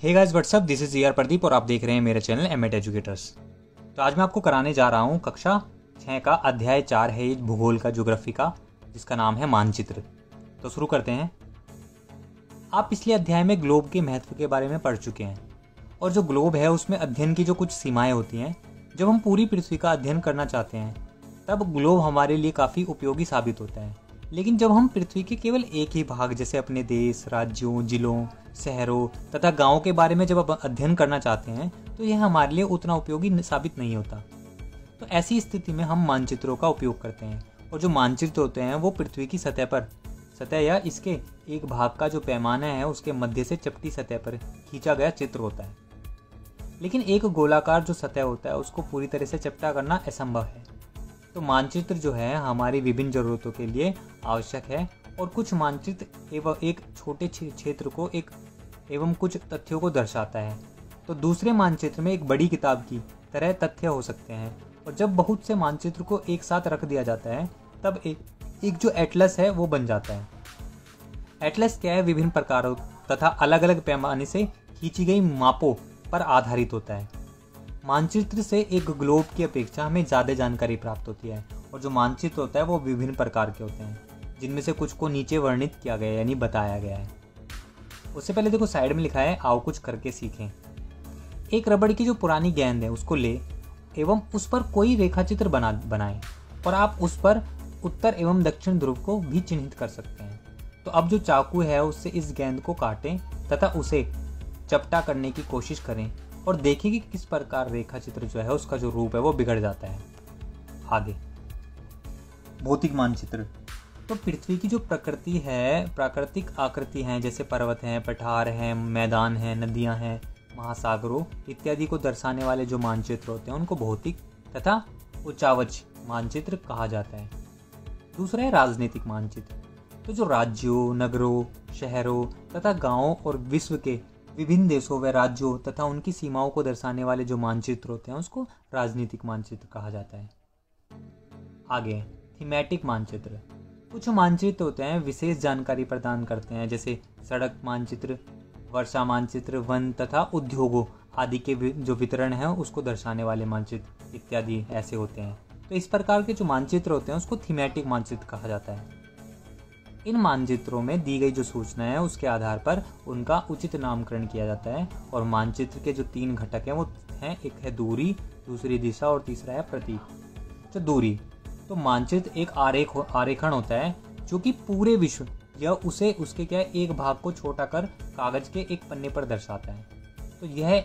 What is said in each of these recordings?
Hey guys what's up, this is Er Pradeep और आप देख रहे हैं मेरा चैनल एमएट एजुकेटर्स। तो आज मैं आपको कराने जा रहा हूँ कक्षा 6 का अध्याय 4 है भूगोल का, ज्योग्राफी का, जिसका नाम है मानचित्र। तो शुरू करते हैं। आप पिछले अध्याय में ग्लोब के महत्व के बारे में पढ़ चुके हैं और जो ग्लोब है उसमें अध्ययन की जो कुछ सीमाएं होती हैं। जब हम पूरी पृथ्वी का अध्ययन करना चाहते हैं तब ग्लोब हमारे लिए काफ़ी उपयोगी साबित होता है। लेकिन जब हम पृथ्वी के केवल एक ही भाग जैसे अपने देश, राज्यों, जिलों, शहरों तथा गांवों के बारे में जब अध्ययन करना चाहते हैं तो यह हमारे लिए उतना उपयोगी साबित नहीं होता। तो ऐसी स्थिति में हम मानचित्रों का उपयोग करते हैं और जो मानचित्र होते हैं वो पृथ्वी की सतह या इसके एक भाग का जो पैमाना है उसके मध्य से चपटी सतह पर खींचा गया चित्र होता है। लेकिन एक गोलाकार जो सतह होता है उसको पूरी तरह से चपटा करना असंभव है। तो मानचित्र जो है हमारी विभिन्न जरूरतों के लिए आवश्यक है और कुछ मानचित्र एवं एक छोटे क्षेत्र को एवं कुछ तथ्यों को दर्शाता है। तो दूसरे मानचित्र में एक बड़ी किताब की तरह तथ्य हो सकते हैं और जब बहुत से मानचित्र को एक साथ रख दिया जाता है तब एक जो एटलस है वो बन जाता है। एटलस क्या है? विभिन्न प्रकारों तथा अलग अलग पैमाने से खींची गई मापों पर आधारित होता है। मानचित्र से एक ग्लोब की अपेक्षा हमें ज़्यादा जानकारी प्राप्त होती है और जो मानचित्र होता है वो विभिन्न प्रकार के होते हैं, जिनमें से कुछ को नीचे वर्णित किया गया है यानी बताया गया है। उससे पहले देखो साइड में लिखा है आओ कुछ करके सीखें। एक रबड़ की जो पुरानी गेंद है उसको ले एवं उस पर कोई रेखाचित्र बनाएं और आप उस पर उत्तर एवं दक्षिण ध्रुव को भी चिन्हित कर सकते हैं। तो अब जो चाकू है उससे इस गेंद को काटें तथा उसे चपटा करने की कोशिश करें और देखें कि किस प्रकार रेखाचित्र जो है उसका जो रूप है वो बिगड़ जाता है। आगे भौतिक मानचित्र। तो पृथ्वी की जो प्रकृति है, प्राकृतिक आकृति हैं जैसे पर्वत हैं, पठार हैं, मैदान हैं, नदियां हैं, महासागरों इत्यादि को दर्शाने वाले जो मानचित्र होते हैं उनको भौतिक तथा उच्चावच मानचित्र कहा जाता है। दूसरा है राजनीतिक मानचित्र। तो जो राज्यों, नगरों, शहरों तथा गांवों और विश्व के विभिन्न देशों व राज्यों तथा उनकी सीमाओं को दर्शाने वाले जो मानचित्र होते हैं उसको राजनीतिक मानचित्र कहा जाता है। आगे थीमेटिक मानचित्र। कुछ मानचित्र होते हैं विशेष जानकारी प्रदान करते हैं जैसे सड़क मानचित्र, वर्षा मानचित्र, वन तथा उद्योगों आदि के जो वितरण है उसको दर्शाने वाले मानचित्र इत्यादि ऐसे होते हैं। तो इस प्रकार के जो मानचित्र होते हैं उसको थीमेटिक मानचित्र कहा जाता है। इन मानचित्रों में दी गई जो सूचना है उसके आधार पर उनका उचित नामकरण किया जाता है और मानचित्र के जो 3 घटक हैं वो हैं, एक है दूरी, दूसरी दिशा और तीसरा है प्रतीक। तो दूरी, तो मानचित्र एक आरेखण होता है जो कि पूरे विश्व या उसके क्या है एक भाग को छोटा कर कागज के एक पन्ने पर दर्शाता है। तो यह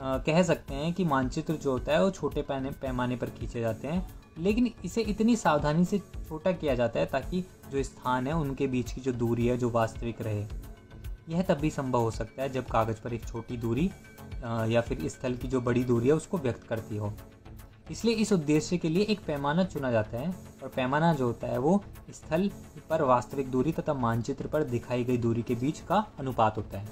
कह सकते हैं कि मानचित्र जो होता है वो छोटे पैमाने पर खींचे जाते हैं, लेकिन इसे इतनी सावधानी से छोटा किया जाता है ताकि जो स्थान है उनके बीच की जो दूरी है जो वास्तविक रहे। यह तब भी संभव हो सकता है जब कागज पर एक छोटी दूरी या फिर स्थल की जो बड़ी दूरी है उसको व्यक्त करती हो। इसलिए इस उद्देश्य के लिए एक पैमाना चुना जाता है और पैमाना जो होता है वो स्थल पर वास्तविक दूरी तथा मानचित्र पर दिखाई गई दूरी के बीच का अनुपात होता है।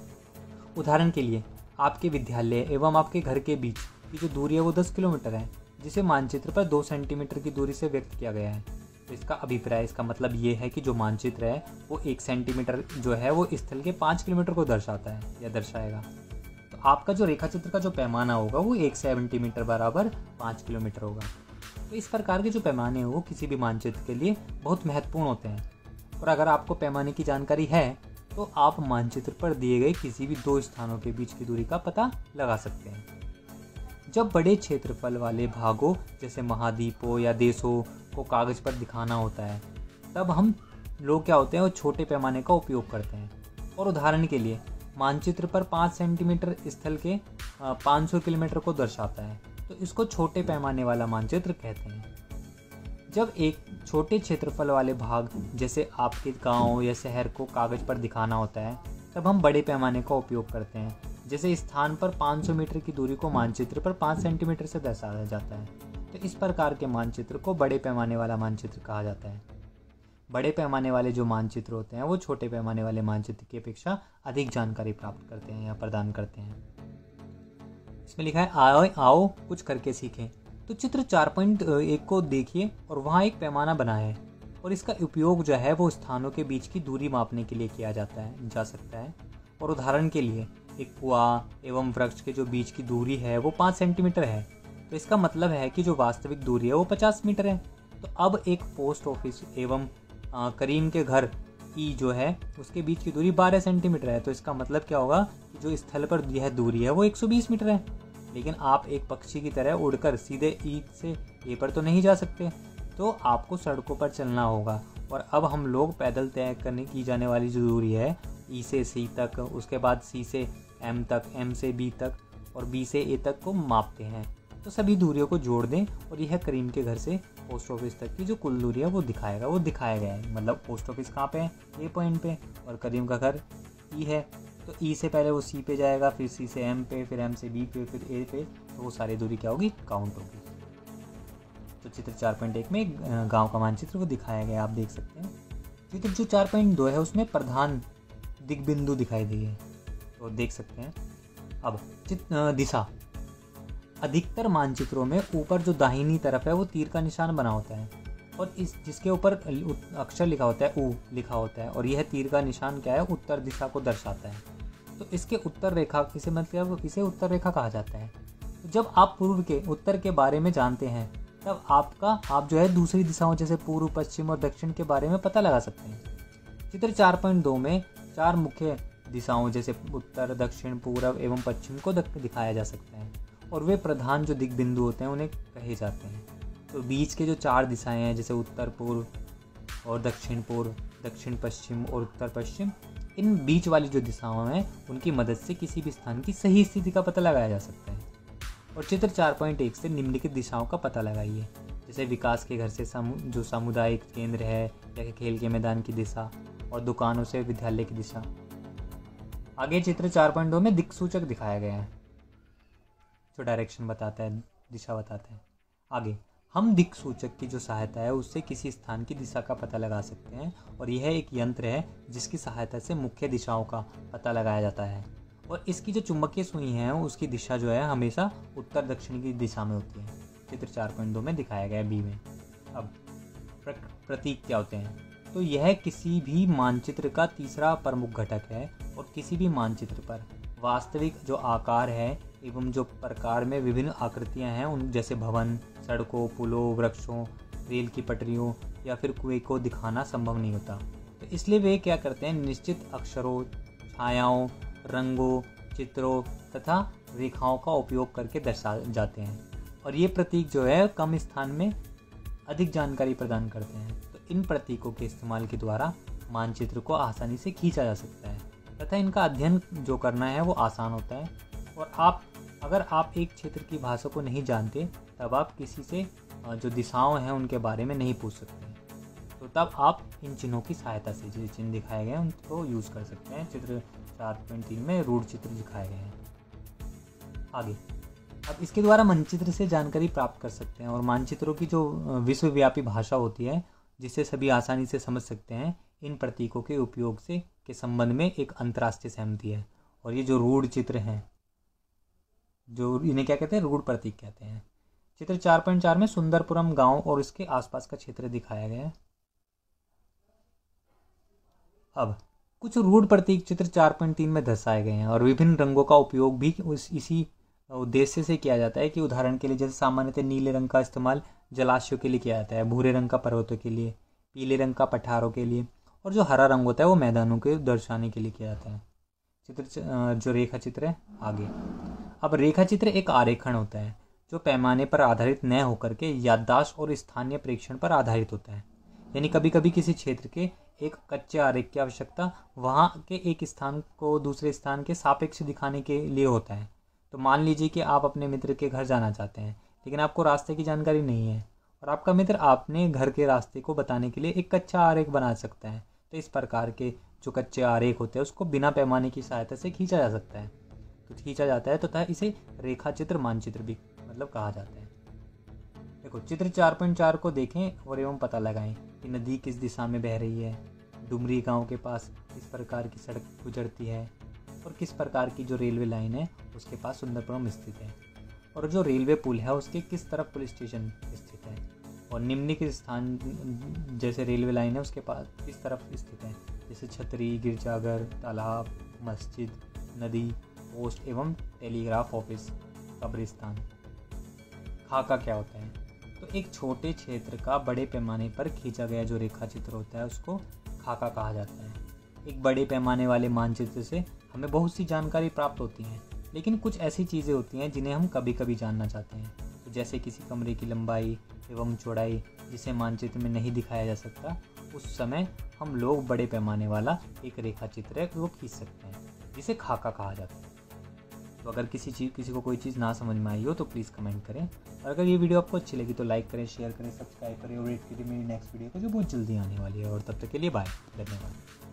उदाहरण के लिए आपके विद्यालय एवं आपके घर के बीच की जो दूरी है वो 10 किलोमीटर है, जिसे मानचित्र पर 2 सेंटीमीटर की दूरी से व्यक्त किया गया है। तो इसका मतलब ये है कि जो मानचित्र है वो 1 सेंटीमीटर जो है वो स्थल के 5 किलोमीटर को दर्शाता है या दर्शाएगा। तो आपका जो रेखाचित्र का जो पैमाना होगा वो 1 सेंटीमीटर बराबर 5 किलोमीटर होगा। तो इस प्रकार के जो पैमाने हैं वो किसी भी मानचित्र के लिए बहुत महत्वपूर्ण होते हैं और अगर आपको पैमाने की जानकारी है तो आप मानचित्र पर दिए गए किसी भी 2 स्थानों के बीच की दूरी का पता लगा सकते हैं। जब बड़े क्षेत्रफल वाले भागों जैसे महाद्वीपों या देशों को कागज पर दिखाना होता है तब हम लोग क्या होते हैं वो छोटे पैमाने का उपयोग करते हैं। और उदाहरण के लिए मानचित्र पर 5 सेंटीमीटर स्थल के 500 किलोमीटर को दर्शाता है, तो इसको छोटे पैमाने वाला मानचित्र कहते हैं। जब एक छोटे क्षेत्रफल वाले भाग जैसे आपके गांव या शहर को कागज पर दिखाना होता है तब हम बड़े पैमाने का उपयोग करते हैं, जैसे स्थान पर 500 मीटर की दूरी को मानचित्र पर 5 सेंटीमीटर से दर्शाया जाता है। तो इस प्रकार के मानचित्र को बड़े पैमाने वाला मानचित्र कहा जाता है। बड़े पैमाने वाले जो मानचित्र होते हैं वो छोटे पैमाने वाले मानचित्र की अपेक्षा अधिक जानकारी प्राप्त करते हैं या प्रदान करते हैं। इसमें लिखा है आओ कुछ करके सीखें। तो चित्र 4.1 को देखिए और वहाँ एक पैमाना बना है और इसका उपयोग जो है वो स्थानों के बीच की दूरी मापने के लिए किया जा सकता है। और उदाहरण के लिए एक कुआं एवं वृक्ष के जो बीच की दूरी है वो 5 सेंटीमीटर है। तो इसका मतलब है कि जो वास्तविक दूरी है वो 50 मीटर है। तो अब एक पोस्ट ऑफिस एवं करीम के घर की जो है उसके बीच की दूरी 12 सेंटीमीटर है। तो इसका मतलब क्या होगा कि जो स्थल पर यह दूरी है वो 120 मीटर है। लेकिन आप एक पक्षी की तरह उड़कर सीधे ई से ए पर तो नहीं जा सकते, तो आपको सड़कों पर चलना होगा। और अब हम लोग पैदल तय करने की जाने वाली जो दूरी है ई से सी तक, उसके बाद सी से एम तक, एम से बी तक और बी से ए तक को मापते हैं। तो सभी दूरियों को जोड़ दें और यह करीम के घर से पोस्ट ऑफिस तक की जो कुल दूरी है वो दिखाया गया है। मतलब पोस्ट ऑफिस कहाँ पे है, ए पॉइंट पे, और करीम का घर ई है। तो ई से पहले वो सी पे जाएगा, फिर सी से एम पे, फिर एम से बी पे, फिर ए पे। तो वो सारी दूरी क्या होगी, काउंट होगी। तो चित्र 4.1 में गांव का मानचित्र वो दिखाया गया, आप देख सकते हैं। चित्र जो 4.2 है उसमें प्रधान दिग्बिंदु दिखाई दिए, तो देख सकते हैं। अब दिशा, अधिकतर मानचित्रों में ऊपर जो दाहिनी तरफ है वो तीर का निशान बना होता है और इस जिसके ऊपर अक्षर लिखा होता है, ऊ लिखा होता है, और यह तीर का निशान क्या है, उत्तर दिशा को दर्शाता है। तो इसके उत्तर रेखा, इसे मतलब इसे उत्तर रेखा कहा जाता है। तो जब आप पूर्व के उत्तर के बारे में जानते हैं तब आप जो है दूसरी दिशाओं जैसे पूर्व, पश्चिम और दक्षिण के बारे में पता लगा सकते हैं। चित्र 4.2 में 4 मुख्य दिशाओं जैसे उत्तर, दक्षिण, पूर्व एवं पश्चिम को दिखाया जा सकता है और वे प्रधान जो दिग्बिंदु होते हैं उन्हें कहे जाते हैं। तो बीच के जो 4 दिशाएं हैं जैसे उत्तर पूर्व और दक्षिण पूर्व, दक्षिण पश्चिम और उत्तर पश्चिम, इन बीच वाली जो दिशाओं हैं उनकी मदद से किसी भी स्थान की सही स्थिति का पता लगाया जा सकता है। और चित्र 4.1 से निम्नलिखित दिशाओं का पता लगाइए, जैसे विकास के घर से जो सामुदायिक केंद्र है या खेल के मैदान की दिशा, और दुकानों से विद्यालय की दिशा। आगे चित्र 4.2 में दिक्सूचक दिखाया गया है जो डायरेक्शन बताता है, दिशा बताता है। आगे हम दिक्सूचक की जो सहायता है उससे किसी स्थान की दिशा का पता लगा सकते हैं और यह एक यंत्र है जिसकी सहायता से मुख्य दिशाओं का पता लगाया जाता है। और इसकी जो चुंबकीय सुई है उसकी दिशा जो है हमेशा उत्तर दक्षिण की दिशा में होती है। चित्र 4.2 में दिखाया गया है, बी में। अब प्रतीक क्या होते हैं, तो यह किसी भी मानचित्र का तीसरा प्रमुख घटक है और किसी भी मानचित्र पर वास्तविक जो आकार है एवं जो प्रकार में विभिन्न आकृतियां हैं उन जैसे भवन, सड़कों, पुलों, वृक्षों, रेल की पटरियों या फिर कुएं को दिखाना संभव नहीं होता। तो इसलिए वे क्या करते हैं, निश्चित अक्षरों, छायाओं, रंगों, चित्रों तथा रेखाओं का उपयोग करके दर्शा जाते हैं और ये प्रतीक जो है कम स्थान में अधिक जानकारी प्रदान करते हैं। तो इन प्रतीकों के इस्तेमाल के द्वारा मानचित्र को आसानी से खींचा जा सकता है तथा इनका अध्ययन जो करना है वो आसान होता है। और अगर आप एक क्षेत्र की भाषा को नहीं जानते तब आप किसी से जो दिशाओं हैं उनके बारे में नहीं पूछ सकते, तो तब आप इन चिन्हों की सहायता से जो चिन्ह दिखाए गए हैं उनको यूज़ कर सकते हैं। चित्र 4.3 में रूढ़ चित्र दिखाए गए हैं। आगे अब इसके द्वारा मानचित्र से जानकारी प्राप्त कर सकते हैं और मानचित्रों की जो विश्वव्यापी भाषा होती है जिसे सभी आसानी से समझ सकते हैं, इन प्रतीकों के उपयोग से के संबंध में एक अंतर्राष्ट्रीय सहमति है। और ये जो रूढ़ चित्र हैं, जो इन्हें क्या कहते हैं, रूढ़ प्रतीक कहते हैं। चित्र 4.4 में सुंदरपुरम गांव और इसके आसपास का क्षेत्र दिखाया गया है। अब कुछ रूढ़ प्रतीक चित्र 4.3 में दर्शाए गए हैं और विभिन्न रंगों का उपयोग भी इसी उद्देश्य से किया जाता है कि उदाहरण के लिए जैसे सामान्यतः नीले रंग का इस्तेमाल जलाशयों के लिए किया जाता है, भूरे रंग का पर्वतों के लिए, पीले रंग का पठारों के लिए, और जो हरा रंग होता है वो मैदानों के दर्शाने के लिए किया जाता है। चित्र जो रेखा चित्र है आगे। अब रेखा चित्र एक आरेखण होता है जो पैमाने पर आधारित न होकर के याददाश्त और स्थानीय प्रेक्षण पर आधारित होता है। यानी कभी कभी किसी क्षेत्र के एक कच्चे आरेख की आवश्यकता वहाँ के एक स्थान को दूसरे स्थान के सापेक्ष दिखाने के लिए होता है। तो मान लीजिए कि आप अपने मित्र के घर जाना चाहते हैं लेकिन आपको रास्ते की जानकारी नहीं है और आपका मित्र आपने घर के रास्ते को बताने के लिए एक कच्चा आरेख बना सकता है। तो इस प्रकार के जो कच्चे आरेख होते हैं उसको बिना पैमाने की सहायता से खींचा जा सकता है, तो खींचा जाता है तथा इसे रेखा चित्र मानचित्र भी मतलब कहा जाता है। देखो चित्र 4.4 को देखें और एवं पता लगाएं कि नदी किस दिशा में बह रही है, डुमरी गांव के पास किस प्रकार की सड़क गुजरती है और किस प्रकार की जो रेलवे लाइन है उसके पास सुंदरपुरम स्थित है, और जो रेलवे पुल है उसके किस तरफ पुलिस स्टेशन स्थित है, और निम्नलिखित स्थान जैसे रेलवे लाइन है उसके पास किस तरफ स्थित है, जैसे छतरी, गिरजाघर, तालाब, मस्जिद, नदी, पोस्ट एवं टेलीग्राफ ऑफिस, कब्रिस्तान। खाका क्या होता है? तो एक छोटे क्षेत्र का बड़े पैमाने पर खींचा गया जो रेखा चित्र होता है उसको खाका कहा जाता है। एक बड़े पैमाने वाले मानचित्र से हमें बहुत सी जानकारी प्राप्त होती है, लेकिन कुछ ऐसी चीज़ें होती हैं जिन्हें हम कभी कभी जानना चाहते हैं। तो जैसे किसी कमरे की लंबाई एवं चौड़ाई जिसे मानचित्र में नहीं दिखाया जा सकता, उस समय हम लोग बड़े पैमाने वाला एक रेखा चित्र है वो खींच सकते हैं, जिसे खाका कहा जाता है। तो अगर किसी को कोई चीज़ ना समझ में आई हो तो प्लीज़ कमेंट करें, और अगर ये वीडियो आपको अच्छी लगी तो लाइक करें, शेयर करें, सब्सक्राइब करें और वेट कीजिए मेरी नेक्स्ट वीडियो को जो बहुत जल्दी आने वाली है। और तब तक के लिए बाय, धन्यवाद।